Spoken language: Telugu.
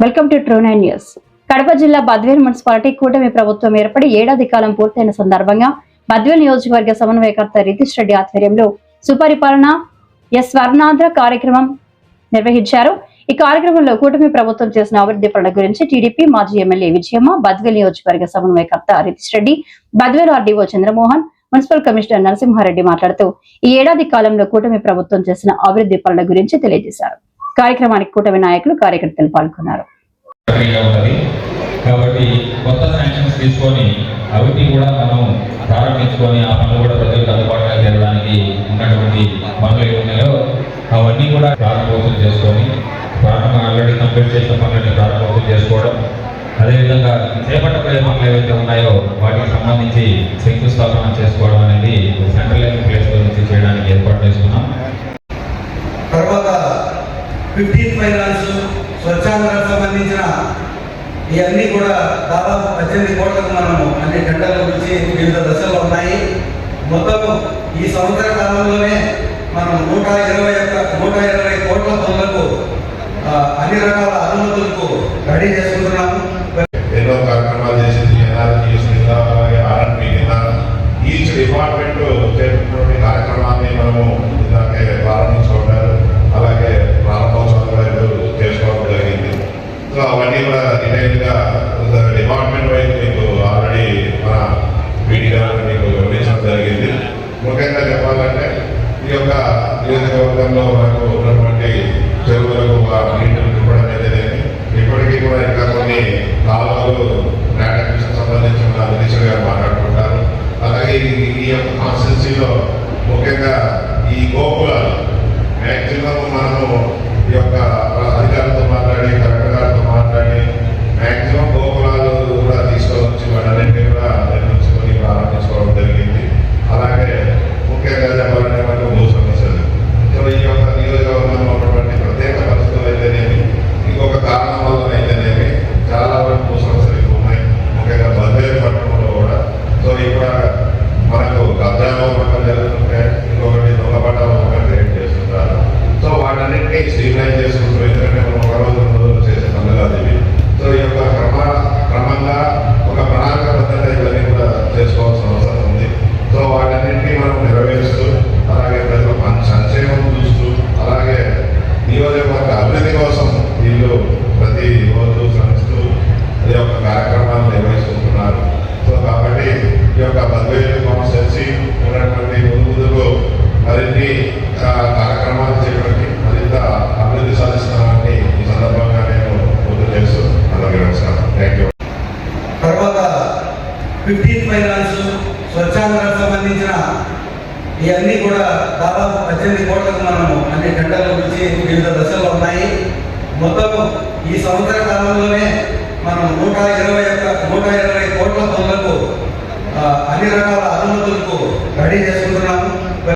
Welcome to true nine news. Kadapa జిల్లా బద్వేల్ మున్సిపాలిటీ కూటమి ప్రభుత్వం ఏర్పడి ఏడాది కాలం పూర్తయిన సందర్భంగా బద్వేల్ నియోజకవర్గ సమన్వయకర్త రితీష్ రెడ్డి ఆధ్వర్యంలో సుపరిపాలన స్వర్ణాంధ్ర కార్యక్రమం నిర్వహించారు. ఈ కార్యక్రమంలో కూటమి ప్రభుత్వం చేసిన అభివృద్ధి పనుల గురించి టీడీపీ మాజీ ఎమ్మెల్యే విజయమ్మ, బద్వేల్ నియోజకవర్గ సమన్వయకర్త Ritesh Reddy, Badvel RDO Chandramohan, municipal commissioner Narasimha Reddy మాట్లాడుతూ ఈ ఏడాది కాలంలో కూటమి ప్రభుత్వం చేసిన అభివృద్ధి పనుల గురించి తెలియజేశారు. కార్యక్రమానికి కూటమి నాయకులు, కార్యకర్తలు పాల్గొన్నారు. కాబట్టి కొత్త శాంక్షన్స్ తీసుకొని అవిటి కూడా మనం ప్రారంభించుకొని ఆ పనులు కూడా ప్రజలకు అందుబాటులో తేవడానికి ఉన్నటువంటి పనులు ఏవి ఉన్నాయో అవన్నీ కూడా ప్రారంభోత్సవం చేసుకొని ఆల్రెడీ కంప్లీట్ చేసిన పనులని ప్రారంభోత్సవం చేసుకోవడం, అదేవిధంగా చేపట్టబోయే పనులు ఏవైతే ఉన్నాయో వాటికి సంబంధించి శంకుస్థాపన చేసుకోవడం అనేది సెంట్రలైజ్ ప్లేస్ నుంచి చేయడానికి ఏర్పాటు చేసుకున్నాం. తర్వాత 15 ఫైనాన్స్ స్వచ్ఛాంధ్రకు సంబంధించిన ఇవన్నీ కూడా దాదాపు 18 కోట్లకు మనము అన్ని టెండర్లు గురించి వివిధ దశల్లో ఉన్నాయి. మొత్తం ఈ సంవత్సర కాలంలోనే మనం 120 కోట్ల పనులకు అన్ని రకాల అనుమతులకు రెడీ చేసుకుంటున్నాము. ఎన్నో కార్యక్రమాలు చేసింది ఈచ్ డిపార్ట్మెంట్ చేపట్టినటువంటి కార్యక్రమాన్ని మనము ఇందాకే ప్రారంభించుకుంటారు, అలాగే ప్రారంభోత్సవాలు చేసుకోవడం జరిగింది. సో అవన్నీ కూడా డీటెయిల్గా డిపార్ట్మెంట్ వైజ్ మీకు ఆల్రెడీ మన వీడియో మీకు వివరించడం జరిగింది. ముఖ్యంగా చెప్పాలంటే ఈ యొక్క నియోజకవర్గంలో మనకు ఉన్నటువంటి చెరువులకు నీటిని నింపడం అనేది ఇప్పటికీ కూడా ఇంకా కొన్ని కాలువలు ల్యాండ్ సంబంధించిన మినిస్టర్ గారు మాట్లాడుకుంటారు. అలాగే ఈ యొక్క కాన్స్టిట్యున్సీలో ముఖ్యంగా ఈ గోకులాలు మ్యాక్సిమం మనము ఈ యొక్క అధికారులతో మాట్లాడి, కలెక్టర్ గారితో మాట్లాడి మ్యాక్సిమం గోకులాలు కూడా తీసుకొచ్చి వాటన్నింటినీ కూడా నిర్మించుకొని ప్రారంభించుకోవడం జరిగింది. అలాగే ముఖ్యంగా చెప్పాలంటే మనకు భూ సమస్యలు. సో ఈ యొక్క నియోజకవర్గంలో ఉన్నటువంటి ప్రత్యేక పరిస్థితులు అయితేనేమి, ఇంకొక కారణం వల్ల అయితేనేమి చాలా వరకు భూ సమస్యలు ఎక్కువ ఉన్నాయి, ముఖ్యంగా బద్వేల్ పట్టణంలో కూడా. సో ఇక్కడ మనకు కబ్జాలు ఒకటి జరుగుతుంటే, ఇంకొకటి దొంగపట్టాలు ఒకటి రేట్ చేస్తుంటారు. సో వాటన్నింటినీ స్ట్రీమ్లైన్ చేసుకుంటూ, ఎందుకంటే మనం ఒక రోజు 2 రోజులు చేసే పనులు కాదు ఇవి. సో ఈ యొక్క క్రమంగా ఒక ప్రణాళికబద్ధంగా ఇవన్నీ కూడా చేసుకోవాల్సిన అవసరం ఉంది. సో వాటన్నింటినీ మనం నెరవేరుస్తూ, అలాగే ప్రజల సంక్షేమం చూస్తూ, అలాగే నియోజకవర్గ అభివృద్ధి కోసం వీళ్ళు ప్రతి రోజు శ్రమిస్తూ ఈ యొక్క కార్యక్రమాలు నిర్వహిస్తుంటున్నారు. సో కాబట్టి ఈ యొక్క బద్వేల్ కాన్స్టిట్యున్సీ ఉన్నటువంటి ముందుకు మరిన్ని కార్యక్రమాలు చేపట్టి మరింత అభివృద్ధి సాధిస్తున్నామని ఈ సందర్భంగా నేను గుర్తు చేస్తూ అలాగే నమస్కారం. Thank you. తర్వాత 15 ఫైనాన్స్ స్వచ్ఛాంధ్రకు సంబంధించిన ఇవన్నీ కూడా దాదాపు 18 కోట్లకు మనము అన్ని టెండర్ల గురించి వివిధ దశల్లో ఉన్నాయి. మొత్తం ఈ సంవత్సర కాలంలోనే మనం 120 కోట్ల పనులకు అన్ని రకాల అనుమతులకు రెడీ చేసుకుంటున్నాము.